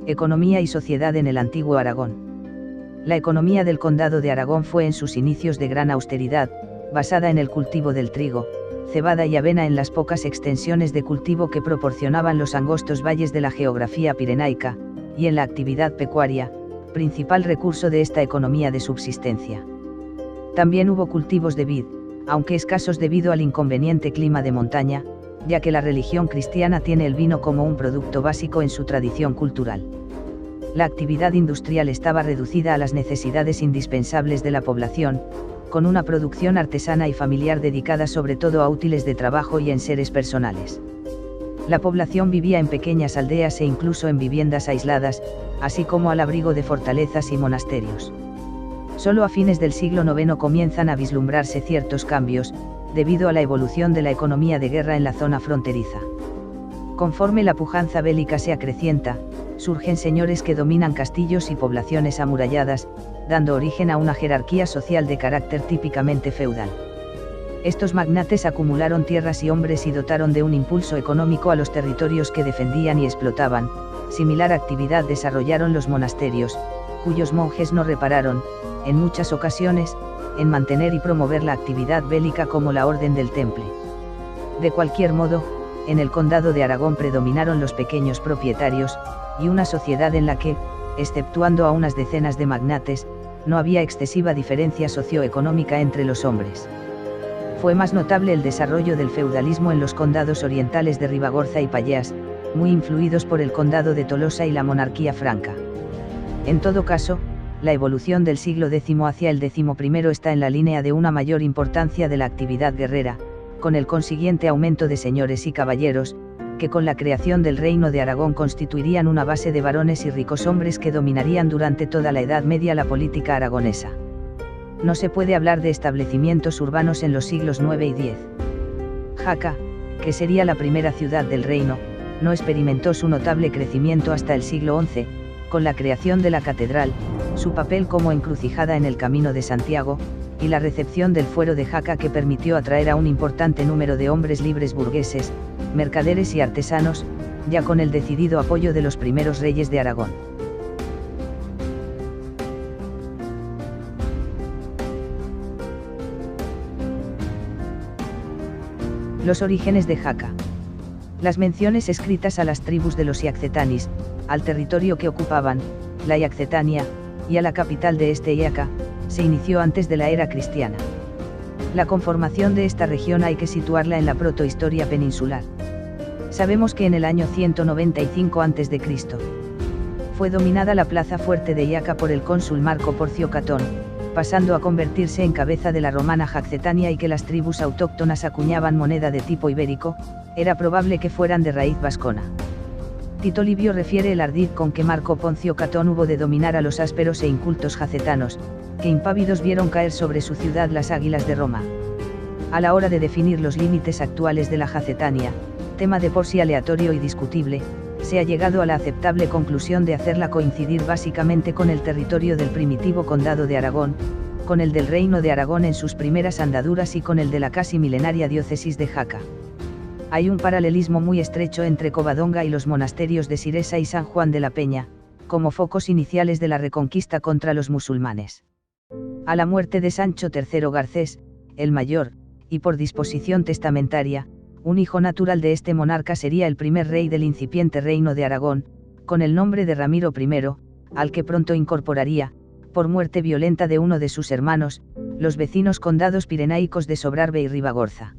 Economía y sociedad en el antiguo Aragón. La economía del condado de Aragón fue en sus inicios de gran austeridad, basada en el cultivo del trigo, cebada y avena en las pocas extensiones de cultivo que proporcionaban los angostos valles de la geografía pirenaica, y en la actividad pecuaria, principal recurso de esta economía de subsistencia. También hubo cultivos de vid, aunque escasos debido al inconveniente clima de montaña, ya que la religión cristiana tiene el vino como un producto básico en su tradición cultural. La actividad industrial estaba reducida a las necesidades indispensables de la población, con una producción artesana y familiar dedicada sobre todo a útiles de trabajo y enseres personales. La población vivía en pequeñas aldeas e incluso en viviendas aisladas, así como al abrigo de fortalezas y monasterios. Solo a fines del siglo IX comienzan a vislumbrarse ciertos cambios, debido a la evolución de la economía de guerra en la zona fronteriza. Conforme la pujanza bélica se acrecienta, surgen señores que dominan castillos y poblaciones amuralladas, dando origen a una jerarquía social de carácter típicamente feudal. Estos magnates acumularon tierras y hombres y dotaron de un impulso económico a los territorios que defendían y explotaban. Similar actividad desarrollaron los monasterios, cuyos monjes no repararon, en muchas ocasiones, en mantener y promover la actividad bélica como la Orden del Temple. De cualquier modo, en el condado de Aragón predominaron los pequeños propietarios, y una sociedad en la que, exceptuando a unas decenas de magnates, no había excesiva diferencia socioeconómica entre los hombres. Fue más notable el desarrollo del feudalismo en los condados orientales de Ribagorza y Pallás, muy influidos por el condado de Tolosa y la monarquía franca. En todo caso, la evolución del siglo X hacia el XI está en la línea de una mayor importancia de la actividad guerrera, con el consiguiente aumento de señores y caballeros, que con la creación del Reino de Aragón constituirían una base de varones y ricos hombres que dominarían durante toda la Edad Media la política aragonesa. No se puede hablar de establecimientos urbanos en los siglos IX y X. Jaca, que sería la primera ciudad del reino, no experimentó su notable crecimiento hasta el siglo XI, con la creación de la catedral, su papel como encrucijada en el Camino de Santiago, y la recepción del fuero de Jaca que permitió atraer a un importante número de hombres libres burgueses, mercaderes y artesanos, ya con el decidido apoyo de los primeros reyes de Aragón. Los orígenes de Jaca. Las menciones escritas a las tribus de los Iaxetanis, al territorio que ocupaban, la Iaxetania, y a la capital de este Iaca, se inició antes de la era cristiana. La conformación de esta región hay que situarla en la protohistoria peninsular. Sabemos que en el año 195 a.C. fue dominada la plaza fuerte de Iaca por el cónsul Marco Porcio Catón, pasando a convertirse en cabeza de la romana Jaxetania y que las tribus autóctonas acuñaban moneda de tipo ibérico, era probable que fueran de raíz vascona. Tito Livio refiere el ardid con que Marco Poncio Catón hubo de dominar a los ásperos e incultos jacetanos, que impávidos vieron caer sobre su ciudad las águilas de Roma. A la hora de definir los límites actuales de la Jacetania, tema de por sí aleatorio y discutible, se ha llegado a la aceptable conclusión de hacerla coincidir básicamente con el territorio del primitivo condado de Aragón, con el del Reino de Aragón en sus primeras andaduras y con el de la casi milenaria diócesis de Jaca. Hay un paralelismo muy estrecho entre Covadonga y los monasterios de Siresa y San Juan de la Peña, como focos iniciales de la reconquista contra los musulmanes. A la muerte de Sancho III Garcés, el mayor, y por disposición testamentaria, un hijo natural de este monarca sería el primer rey del incipiente Reino de Aragón, con el nombre de Ramiro I, al que pronto incorporaría, por muerte violenta de uno de sus hermanos, los vecinos condados pirenaicos de Sobrarbe y Ribagorza.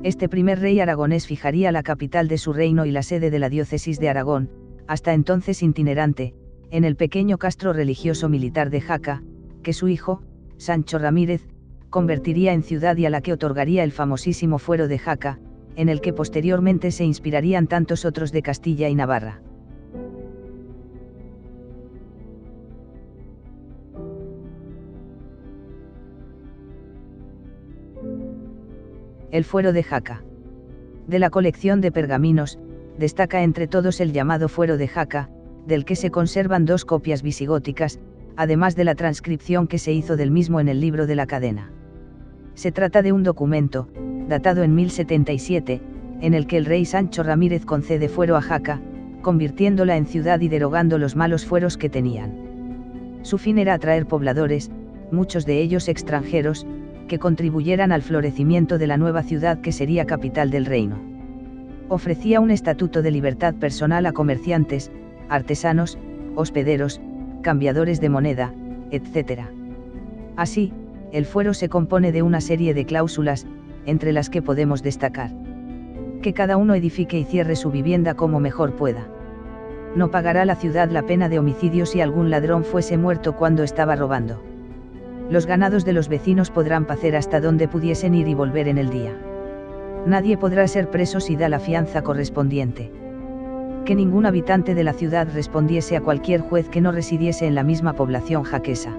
Este primer rey aragonés fijaría la capital de su reino y la sede de la diócesis de Aragón, hasta entonces itinerante, en el pequeño castro religioso militar de Jaca, que su hijo, Sancho Ramírez, convertiría en ciudad y a la que otorgaría el famosísimo fuero de Jaca, en el que posteriormente se inspirarían tantos otros de Castilla y Navarra. El fuero de Jaca. De la colección de pergaminos, destaca entre todos el llamado fuero de Jaca, del que se conservan 2 copias visigóticas, además de la transcripción que se hizo del mismo en el libro de la cadena. Se trata de un documento, datado en 1077, en el que el rey Sancho Ramírez concede fuero a Jaca, convirtiéndola en ciudad y derogando los malos fueros que tenían. Su fin era atraer pobladores, muchos de ellos extranjeros, que contribuyeran al florecimiento de la nueva ciudad que sería capital del reino. Ofrecía un estatuto de libertad personal a comerciantes, artesanos, hospederos, cambiadores de moneda, etc. Así, el fuero se compone de una serie de cláusulas, entre las que podemos destacar: que cada uno edifique y cierre su vivienda como mejor pueda. No pagará la ciudad la pena de homicidio si algún ladrón fuese muerto cuando estaba robando. Los ganados de los vecinos podrán pacer hasta donde pudiesen ir y volver en el día. Nadie podrá ser preso si da la fianza correspondiente. Que ningún habitante de la ciudad respondiese a cualquier juez que no residiese en la misma población jaquesa.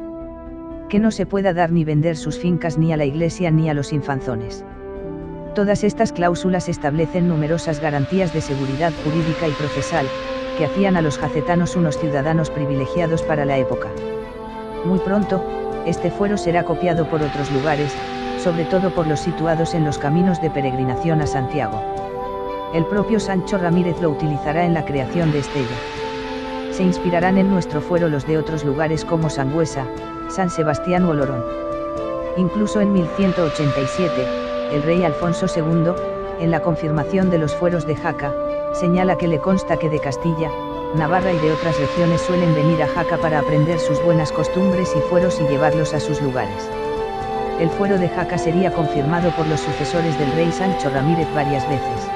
Que no se pueda dar ni vender sus fincas ni a la iglesia ni a los infanzones. Todas estas cláusulas establecen numerosas garantías de seguridad jurídica y procesal, que hacían a los jacetanos unos ciudadanos privilegiados para la época. Muy pronto, este fuero será copiado por otros lugares, sobre todo por los situados en los caminos de peregrinación a Santiago. El propio Sancho Ramírez lo utilizará en la creación de Estella. Se inspirarán en nuestro fuero los de otros lugares como Sangüesa, San Sebastián o Olorón. Incluso en 1187, el rey Alfonso II, en la confirmación de los fueros de Jaca, señala que le consta que de Castilla, Navarra y de otras regiones suelen venir a Jaca para aprender sus buenas costumbres y fueros y llevarlos a sus lugares. El fuero de Jaca sería confirmado por los sucesores del rey Sancho Ramírez varias veces.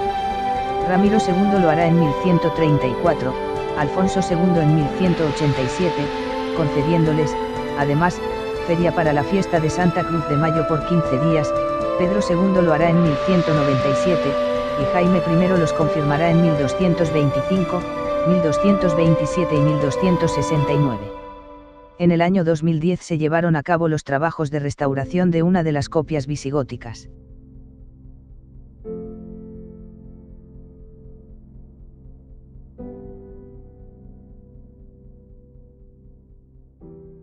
Ramiro II lo hará en 1134, Alfonso II en 1187, concediéndoles, además, feria para la fiesta de Santa Cruz de Mayo por 15 días, Pedro II lo hará en 1197, y Jaime I los confirmará en 1225, 1227 y 1269. En el año 2010 se llevaron a cabo los trabajos de restauración de una de las copias visigóticas.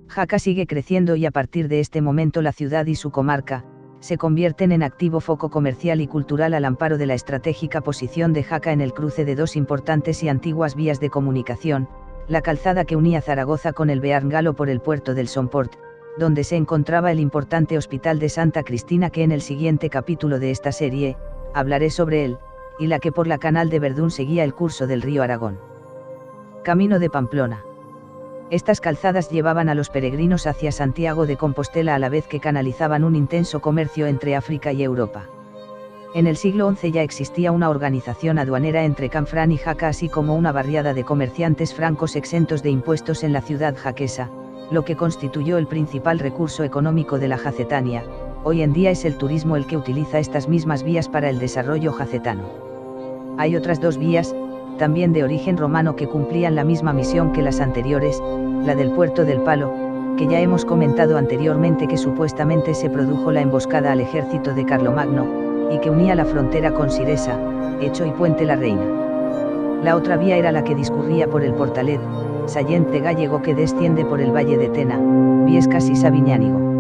Jaca sigue creciendo y a partir de este momento la ciudad y su comarca se convierten en activo foco comercial y cultural al amparo de la estratégica posición de Jaca en el cruce de dos importantes y antiguas vías de comunicación, la calzada que unía Zaragoza con el Bearn-Galo por el puerto del Somport, donde se encontraba el importante Hospital de Santa Cristina que en el siguiente capítulo de esta serie, hablaré sobre él, y la que por la Canal de Verdún seguía el curso del río Aragón. Camino de Pamplona. Estas calzadas llevaban a los peregrinos hacia Santiago de Compostela a la vez que canalizaban un intenso comercio entre África y Europa. En el siglo XI ya existía una organización aduanera entre Canfrán y Jaca así como una barriada de comerciantes francos exentos de impuestos en la ciudad jaquesa, lo que constituyó el principal recurso económico de la Jacetania. Hoy en día es el turismo el que utiliza estas mismas vías para el desarrollo jacetano. Hay otras dos vías, también de origen romano que cumplían la misma misión que las anteriores, la del Puerto del Palo, que ya hemos comentado anteriormente que supuestamente se produjo la emboscada al ejército de Carlomagno, y que unía la frontera con Siresa, Hecho y Puente la Reina. La otra vía era la que discurría por el Portalet, Sallent de Gallego que desciende por el valle de Tena, Viescas y Sabiñánigo.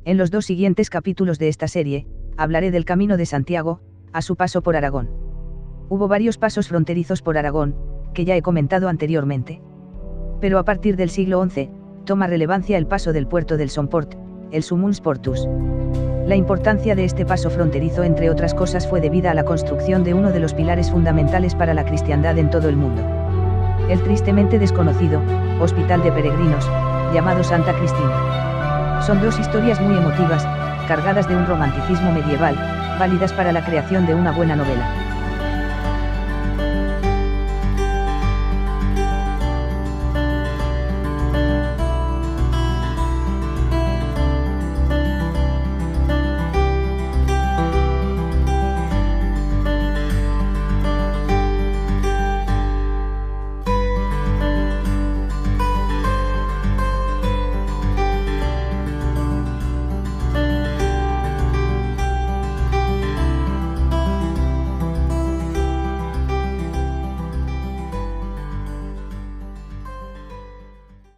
En los dos siguientes capítulos de esta serie, hablaré del Camino de Santiago, a su paso por Aragón. Hubo varios pasos fronterizos por Aragón, que ya he comentado anteriormente. Pero a partir del siglo XI, toma relevancia el paso del puerto del Somport, el Sumums Portus. La importancia de este paso fronterizo entre otras cosas fue debida a la construcción de uno de los pilares fundamentales para la cristiandad en todo el mundo. El tristemente desconocido, Hospital de Peregrinos, llamado Santa Cristina. Son dos historias muy emotivas, cargadas de un romanticismo medieval, válidas para la creación de una buena novela.